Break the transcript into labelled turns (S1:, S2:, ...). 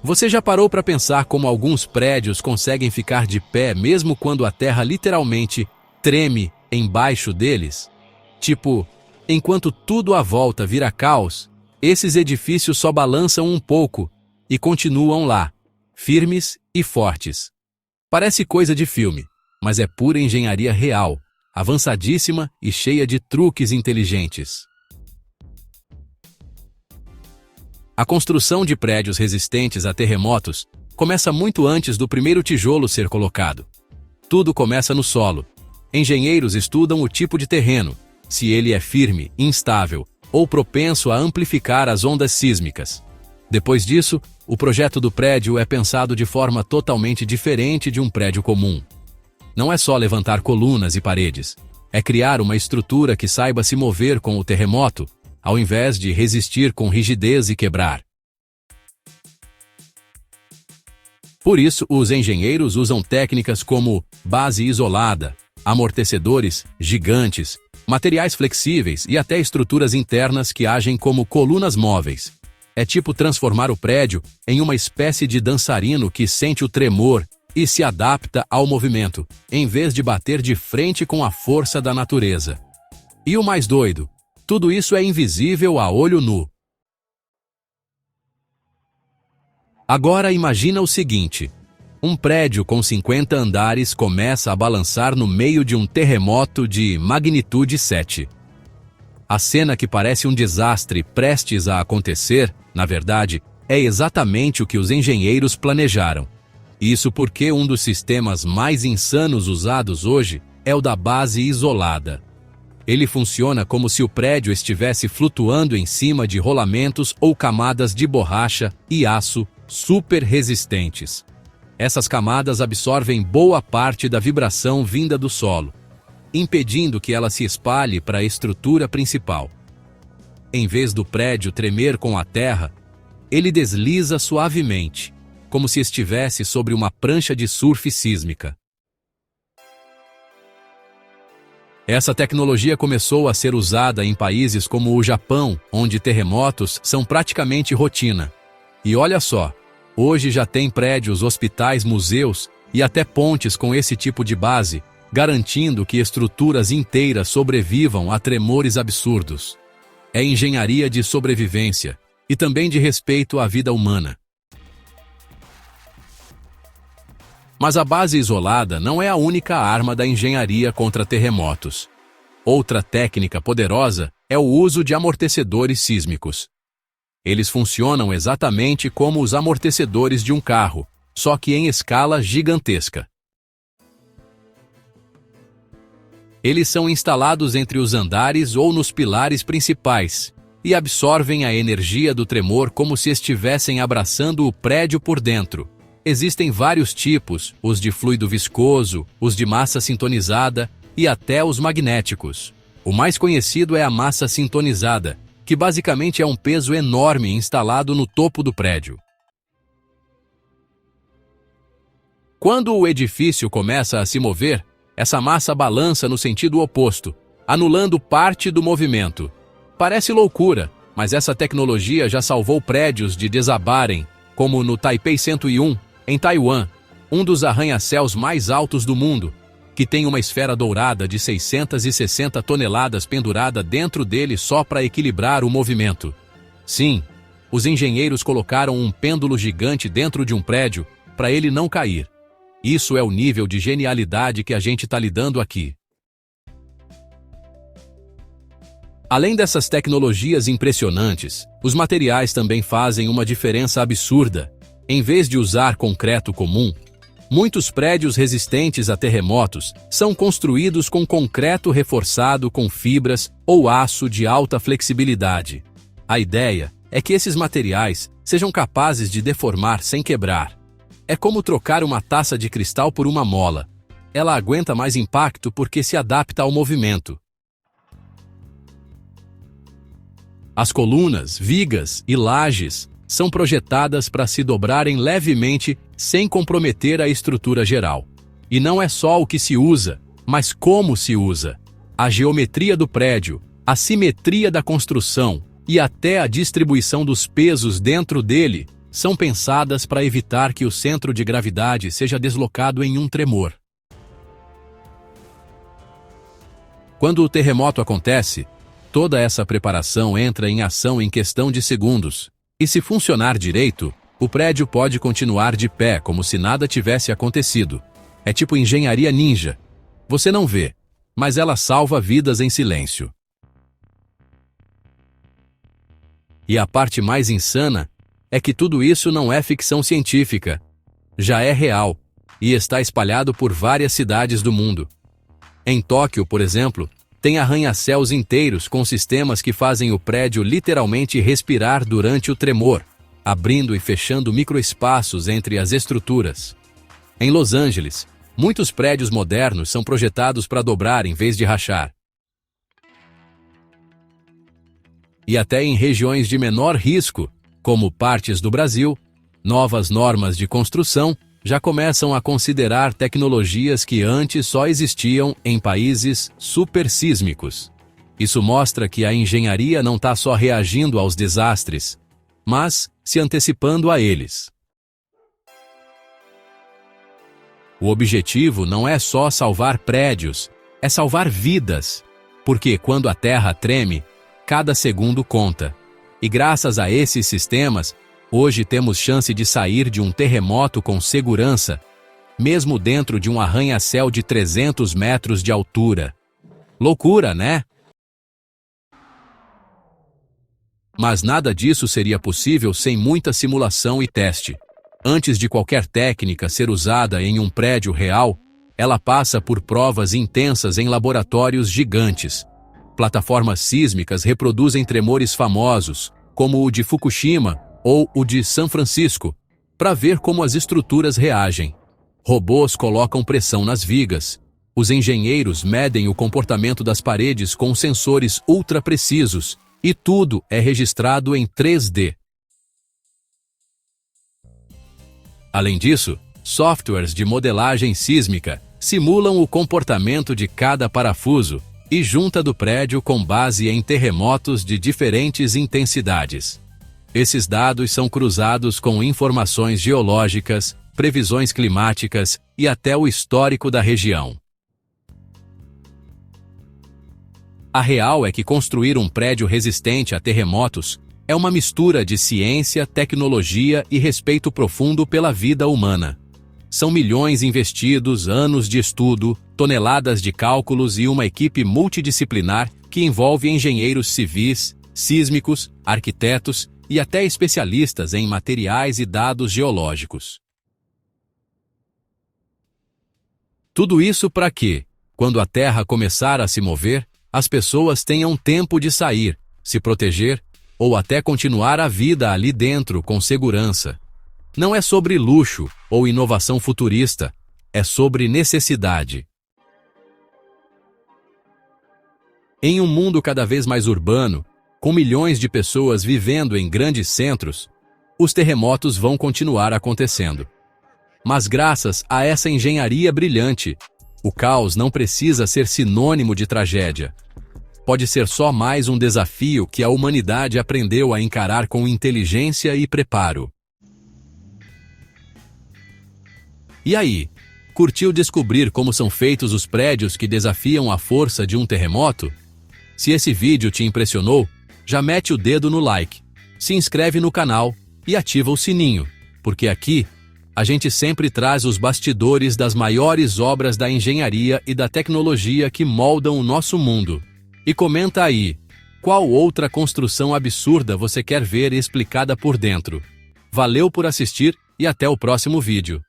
S1: Você já parou para pensar como alguns prédios conseguem ficar de pé mesmo quando a terra literalmente treme embaixo deles? Tipo, enquanto tudo à volta vira caos, esses edifícios só balançam um pouco e continuam lá, firmes e fortes. Parece coisa de filme, mas é pura engenharia real, avançadíssima e cheia de truques inteligentes. A construção de prédios resistentes a terremotos começa muito antes do primeiro tijolo ser colocado. Tudo começa no solo. Engenheiros estudam o tipo de terreno, se ele é firme, instável ou propenso a amplificar as ondas sísmicas. Depois disso, o projeto do prédio é pensado de forma totalmente diferente de um prédio comum. Não é só levantar colunas e paredes, é criar uma estrutura que saiba se mover com o terremoto, ao invés de resistir com rigidez e quebrar. Por isso, os engenheiros usam técnicas como base isolada, amortecedores gigantes, materiais flexíveis e até estruturas internas que agem como colunas móveis. É tipo transformar o prédio em uma espécie de dançarino que sente o tremor e se adapta ao movimento, em vez de bater de frente com a força da natureza. E o mais doido, tudo isso é invisível a olho nu. Agora imagina o seguinte: um prédio com 50 andares começa a balançar no meio de um terremoto de magnitude 7. A cena que parece um desastre prestes a acontecer, na verdade, é exatamente o que os engenheiros planejaram. Isso porque um dos sistemas mais insanos usados hoje é o da base isolada. Ele funciona como se o prédio estivesse flutuando em cima de rolamentos ou camadas de borracha e aço super resistentes. Essas camadas absorvem boa parte da vibração vinda do solo, impedindo que ela se espalhe para a estrutura principal. Em vez do prédio tremer com a terra, ele desliza suavemente, como se estivesse sobre uma prancha de surf sísmica. Essa tecnologia começou a ser usada em países como o Japão, onde terremotos são praticamente rotina. E olha só, hoje já tem prédios, hospitais, museus e até pontes com esse tipo de base, garantindo que estruturas inteiras sobrevivam a tremores absurdos. É engenharia de sobrevivência e também de respeito à vida humana. Mas a base isolada não é a única arma da engenharia contra terremotos. Outra técnica poderosa é o uso de amortecedores sísmicos. Eles funcionam exatamente como os amortecedores de um carro, só que em escala gigantesca. Eles são instalados entre os andares ou nos pilares principais e absorvem a energia do tremor como se estivessem abraçando o prédio por dentro. Existem vários tipos, os de fluido viscoso, os de massa sintonizada e até os magnéticos. O mais conhecido é a massa sintonizada, que basicamente é um peso enorme instalado no topo do prédio. Quando o edifício começa a se mover, essa massa balança no sentido oposto, anulando parte do movimento. Parece loucura, mas essa tecnologia já salvou prédios de desabarem, como no Taipei 101, em Taiwan, um dos arranha-céus mais altos do mundo, que tem uma esfera dourada de 660 toneladas pendurada dentro dele só para equilibrar o movimento. Sim, os engenheiros colocaram um pêndulo gigante dentro de um prédio para ele não cair. Isso é o nível de genialidade que a gente está lidando aqui. Além dessas tecnologias impressionantes, os materiais também fazem uma diferença absurda. Em vez de usar concreto comum, muitos prédios resistentes a terremotos são construídos com concreto reforçado com fibras ou aço de alta flexibilidade. A ideia é que esses materiais sejam capazes de deformar sem quebrar. É como trocar uma taça de cristal por uma mola. Ela aguenta mais impacto porque se adapta ao movimento. As colunas, vigas e lajes são projetadas para se dobrarem levemente sem comprometer a estrutura geral. E não é só o que se usa, mas como se usa. A geometria do prédio, a simetria da construção e até a distribuição dos pesos dentro dele são pensadas para evitar que o centro de gravidade seja deslocado em um tremor. Quando o terremoto acontece, toda essa preparação entra em ação em questão de segundos, e se funcionar direito, o prédio pode continuar de pé como se nada tivesse acontecido. É tipo engenharia ninja. Você não vê, mas ela salva vidas em silêncio. E a parte mais insana é que tudo isso não é ficção científica. Já é real, e está espalhado por várias cidades do mundo. Em Tóquio, por exemplo, tem arranha-céus inteiros com sistemas que fazem o prédio literalmente respirar durante o tremor, abrindo e fechando microespaços entre as estruturas. Em Los Angeles, muitos prédios modernos são projetados para dobrar em vez de rachar. E até em regiões de menor risco, como partes do Brasil, novas normas de construção já começam a considerar tecnologias que antes só existiam em países supersísmicos. Isso mostra que a engenharia não está só reagindo aos desastres, mas se antecipando a eles. O objetivo não é só salvar prédios, é salvar vidas, porque quando a Terra treme, cada segundo conta. E graças a esses sistemas, hoje temos chance de sair de um terremoto com segurança, mesmo dentro de um arranha-céu de 300 metros de altura. Loucura, né? Mas nada disso seria possível sem muita simulação e teste. Antes de qualquer técnica ser usada em um prédio real, ela passa por provas intensas em laboratórios gigantes. Plataformas sísmicas reproduzem tremores famosos, como o de Fukushima ou o de São Francisco, para ver como as estruturas reagem. Robôs colocam pressão nas vigas. Os engenheiros medem o comportamento das paredes com sensores ultra precisos, e tudo é registrado em 3D. Além disso, softwares de modelagem sísmica simulam o comportamento de cada parafuso e junta do prédio com base em terremotos de diferentes intensidades. Esses dados são cruzados com informações geológicas, previsões climáticas e até o histórico da região. A real é que construir um prédio resistente a terremotos é uma mistura de ciência, tecnologia e respeito profundo pela vida humana. São milhões investidos, anos de estudo, toneladas de cálculos e uma equipe multidisciplinar que envolve engenheiros civis, sísmicos, arquitetos e até especialistas em materiais e dados geológicos. Tudo isso para que, quando a Terra começar a se mover, as pessoas tenham tempo de sair, se proteger ou até continuar a vida ali dentro com segurança. Não é sobre luxo ou inovação futurista, é sobre necessidade. Em um mundo cada vez mais urbano, com milhões de pessoas vivendo em grandes centros, os terremotos vão continuar acontecendo. Mas graças a essa engenharia brilhante, o caos não precisa ser sinônimo de tragédia. Pode ser só mais um desafio que a humanidade aprendeu a encarar com inteligência e preparo. E aí, curtiu descobrir como são feitos os prédios que desafiam a força de um terremoto? Se esse vídeo te impressionou, já mete o dedo no like, se inscreve no canal e ativa o sininho, porque aqui a gente sempre traz os bastidores das maiores obras da engenharia e da tecnologia que moldam o nosso mundo. E comenta aí, qual outra construção absurda você quer ver explicada por dentro? Valeu por assistir e até o próximo vídeo.